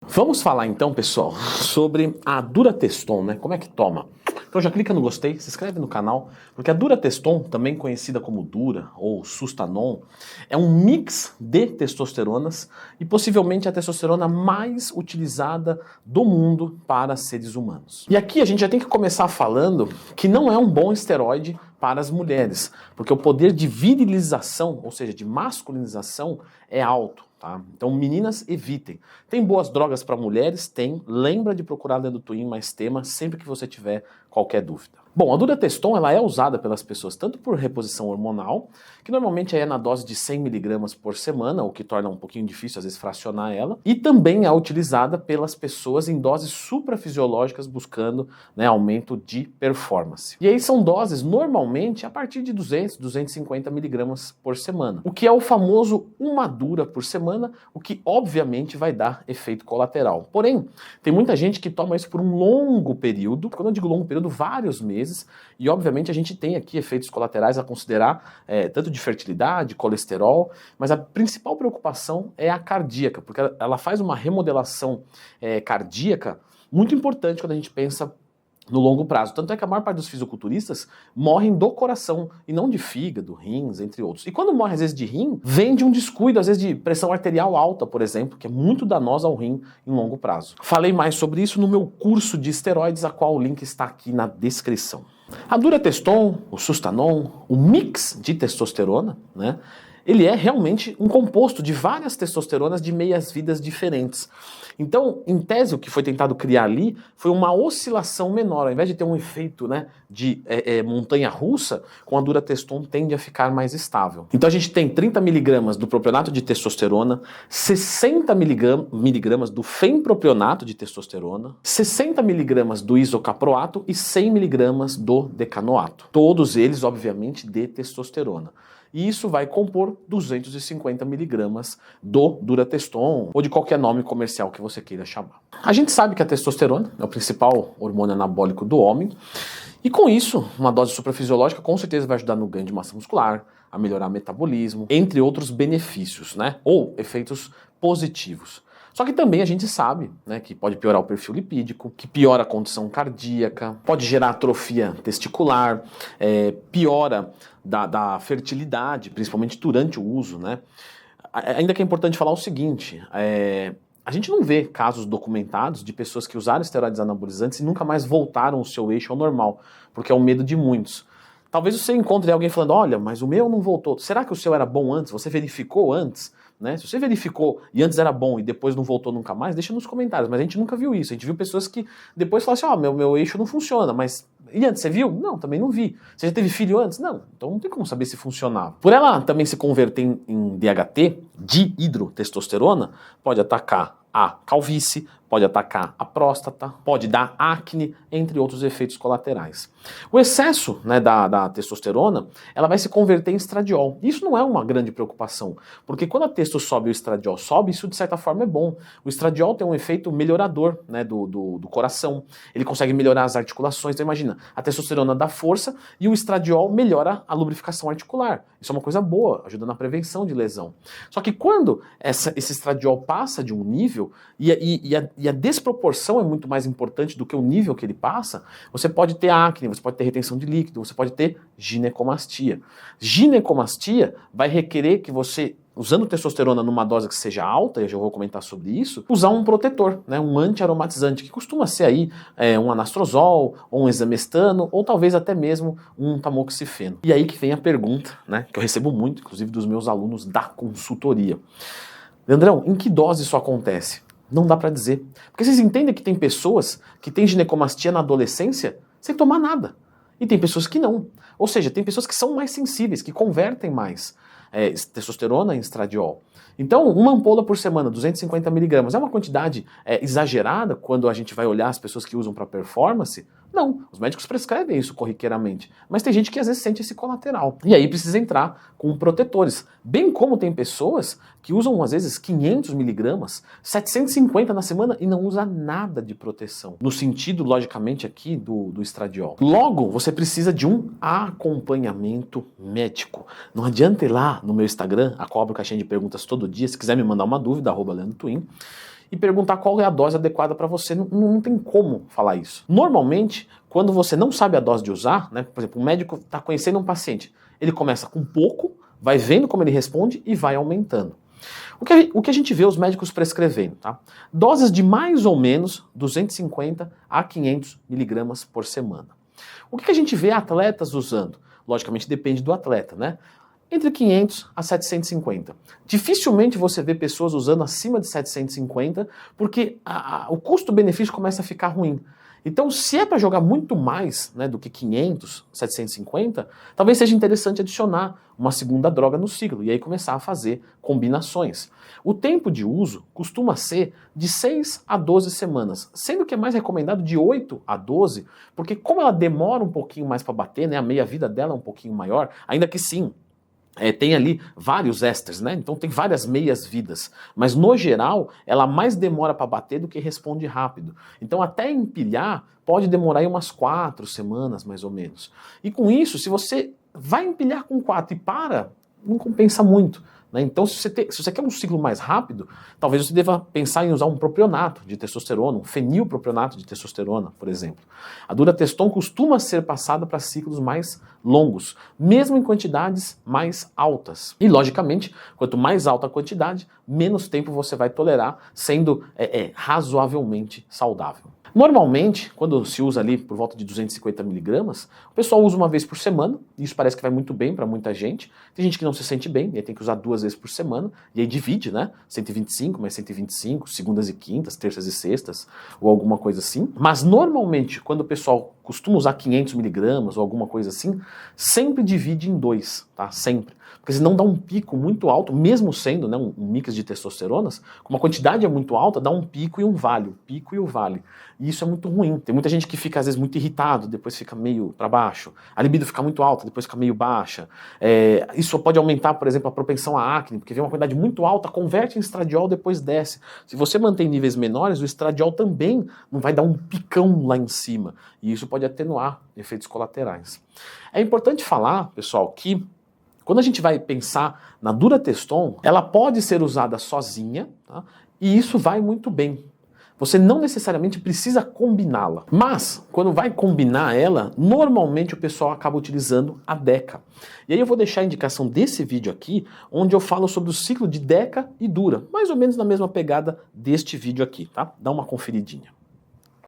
Vamos falar então, pessoal, sobre a Durateston, né? Como é que toma? Então já clica no gostei, se inscreve no canal, porque a Durateston, também conhecida como Dura ou Sustanon, é um mix de testosteronas e possivelmente a testosterona mais utilizada do mundo para seres humanos. E aqui a gente já tem que começar falando que não é um bom esteroide para as mulheres, porque o poder de virilização, ou seja, de masculinização, é alto. Tá? Então, meninas, evitem. Tem boas drogas para mulheres? Tem. Lembra de procurar lendo o Twin mais tema sempre que você tiver qualquer dúvida. Bom, a Durateston ela é usada pelas pessoas tanto por reposição hormonal, que normalmente é na dose de 100 mg por semana, o que torna um pouquinho difícil às vezes fracionar ela, e também é utilizada pelas pessoas em doses suprafisiológicas buscando, né, aumento de performance. E aí são doses normalmente a partir de 200, 250 mg por semana, o que é o famoso uma dura por semana, o que obviamente vai dar efeito colateral. Porém, tem muita gente que toma isso por um longo período, quando eu digo longo período, vários meses, e obviamente a gente tem aqui efeitos colaterais a considerar, tanto de fertilidade, colesterol, mas a principal preocupação é a cardíaca, porque ela faz uma remodelação cardíaca muito importante quando a gente pensa no longo prazo. Tanto é que a maior parte dos fisiculturistas morrem do coração e não de fígado, rins, entre outros. E quando morre às vezes de rim, vem de um descuido, às vezes de pressão arterial alta, por exemplo, que é muito danosa ao rim em longo prazo. Falei mais sobre isso no meu curso de esteroides, a qual o link está aqui na descrição. A Durateston, o Sustanon, o mix de testosterona, né? Ele é realmente um composto de várias testosteronas de meias-vidas diferentes. Então, em tese, o que foi tentado criar ali foi uma oscilação menor. Ao invés de ter um efeito, né, de montanha-russa, com a Durateston tende a ficar mais estável. Então a gente tem 30 mg do propionato de testosterona, 60 mg do fenpropionato de testosterona, 60 mg do isocaproato e 100 mg do decanoato. Todos eles, obviamente, de testosterona. E isso vai compor 250 mg do Durateston, ou de qualquer nome comercial que você queira chamar. A gente sabe que a testosterona é o principal hormônio anabólico do homem, e com isso, uma dose suprafisiológica com certeza vai ajudar no ganho de massa muscular, a melhorar o metabolismo, entre outros benefícios, né? Ou efeitos positivos. Só que também a gente sabe, né, que pode piorar o perfil lipídico, que piora a condição cardíaca, pode gerar atrofia testicular, piora da fertilidade, principalmente durante o uso, né? Ainda que é importante falar o seguinte, a gente não vê casos documentados de pessoas que usaram esteroides anabolizantes e nunca mais voltaram o seu eixo ao normal, porque é o medo de muitos. Talvez você encontre alguém falando, olha, mas o meu não voltou. Será que o seu era bom antes? Você verificou antes? Né? Se você verificou e antes era bom e depois não voltou nunca mais, deixa nos comentários. Mas a gente nunca viu isso. A gente viu pessoas que depois falaram assim, meu eixo não funciona, mas e antes, você viu? Não, também não vi. Você já teve filho antes? Não. Então não tem como saber se funcionava. Por ela também se converter em DHT, dihidrotestosterona, pode atacar a calvície, pode atacar a próstata, pode dar acne, entre outros efeitos colaterais. O excesso, né, da testosterona, ela vai se converter em estradiol. Isso não é uma grande preocupação, porque quando a testo sobe e o estradiol sobe, isso de certa forma é bom. O estradiol tem um efeito melhorador, né, do coração, ele consegue melhorar as articulações. Então imagina, a testosterona dá força e o estradiol melhora a lubrificação articular. Isso é uma coisa boa, ajuda na prevenção de lesão. Só que quando esse estradiol passa de um nível e a desproporção é muito mais importante do que o nível que ele passa, você pode ter acne, você pode ter retenção de líquido, você pode ter ginecomastia. Ginecomastia vai requerer que você, usando testosterona numa dose que seja alta, e eu já vou comentar sobre isso, usar um protetor, né, um anti-aromatizante, que costuma ser aí um anastrozol, ou um examestano, ou talvez até mesmo um tamoxifeno. E aí que vem a pergunta, né, que eu recebo muito, inclusive dos meus alunos da consultoria. Leandrão, em que dose isso acontece? Não dá pra dizer. Porque vocês entendem que tem pessoas que têm ginecomastia na adolescência sem tomar nada. E tem pessoas que não. Ou seja, tem pessoas que são mais sensíveis, que convertem mais testosterona em estradiol. Então, uma ampola por semana, 250 mg, é uma quantidade exagerada quando a gente vai olhar as pessoas que usam para performance? Não, os médicos prescrevem isso corriqueiramente, mas tem gente que às vezes sente esse colateral. E aí precisa entrar com protetores. Bem como tem pessoas que usam às vezes 500 mg, 750 na semana e não usa nada de proteção. No sentido, logicamente, aqui do estradiol. Logo, você precisa de um acompanhamento médico. Não adianta ir lá no meu Instagram, cobro caixinha de perguntas todo dia, se quiser me mandar uma dúvida, @LeandroTwin. e perguntar qual é a dose adequada para você. Não tem como falar isso. Normalmente, quando você não sabe a dose de usar, né, por exemplo, o médico está conhecendo um paciente, ele começa com pouco, vai vendo como ele responde e vai aumentando. O que a gente vê os médicos prescrevendo, tá? Doses de mais ou menos 250 a 500 miligramas por semana. O que a gente vê atletas usando? Logicamente depende do atleta, né? Entre 500 a 750. Dificilmente você vê pessoas usando acima de 750, porque o custo-benefício começa a ficar ruim. Então, se é para jogar muito mais, né, do que 500, 750, talvez seja interessante adicionar uma segunda droga no ciclo e aí começar a fazer combinações. O tempo de uso costuma ser de 6 a 12 semanas, sendo que é mais recomendado de 8 a 12, porque como ela demora um pouquinho mais para bater, né, a meia-vida dela é um pouquinho maior, ainda que sim, tem ali vários ésteres, né? Então tem várias meias vidas. Mas no geral, ela mais demora para bater do que responde rápido. Então até empilhar pode demorar aí umas 4 semanas, mais ou menos. E com isso, se você vai empilhar com 4 e para, não compensa muito. Né? Então, se você quer um ciclo mais rápido, talvez você deva pensar em usar um propionato de testosterona, um fenilpropionato de testosterona, por exemplo. A Durateston costuma ser passada para ciclos mais longos, mesmo em quantidades mais altas. E, logicamente, quanto mais alta a quantidade, menos tempo você vai tolerar, sendo razoavelmente saudável. Normalmente, quando se usa ali por volta de 250 miligramas, o pessoal usa uma vez por semana, e isso parece que vai muito bem para muita gente. Tem gente que não se sente bem, e aí tem que usar 2 vezes por semana, e aí divide, né? 125 mais 125, segundas e quintas, terças e sextas, ou alguma coisa assim. Mas normalmente, quando o pessoal costuma usar 500 miligramas ou alguma coisa assim, sempre divide em 2, tá? Sempre. Porque senão dá um pico muito alto, mesmo sendo, né, um mix de testosteronas, como a quantidade é muito alta, dá um pico e um vale, o pico e o vale. E isso é muito ruim. Tem muita gente que fica às vezes muito irritado, depois fica meio para baixo. A libido fica muito alta, depois fica meio baixa. Isso pode aumentar, por exemplo, a propensão à acne, porque vem uma quantidade muito alta, converte em estradiol, depois desce. Se você mantém níveis menores, o estradiol também não vai dar um picão lá em cima. E isso pode atenuar efeitos colaterais. É importante falar, pessoal, que quando a gente vai pensar na Durateston, ela pode ser usada sozinha, tá? E isso vai muito bem. Você não necessariamente precisa combiná-la. Mas, quando vai combinar ela, normalmente o pessoal acaba utilizando a Deca. E aí eu vou deixar a indicação desse vídeo aqui, onde eu falo sobre o ciclo de Deca e Dura, mais ou menos na mesma pegada deste vídeo aqui, tá? Dá uma conferidinha.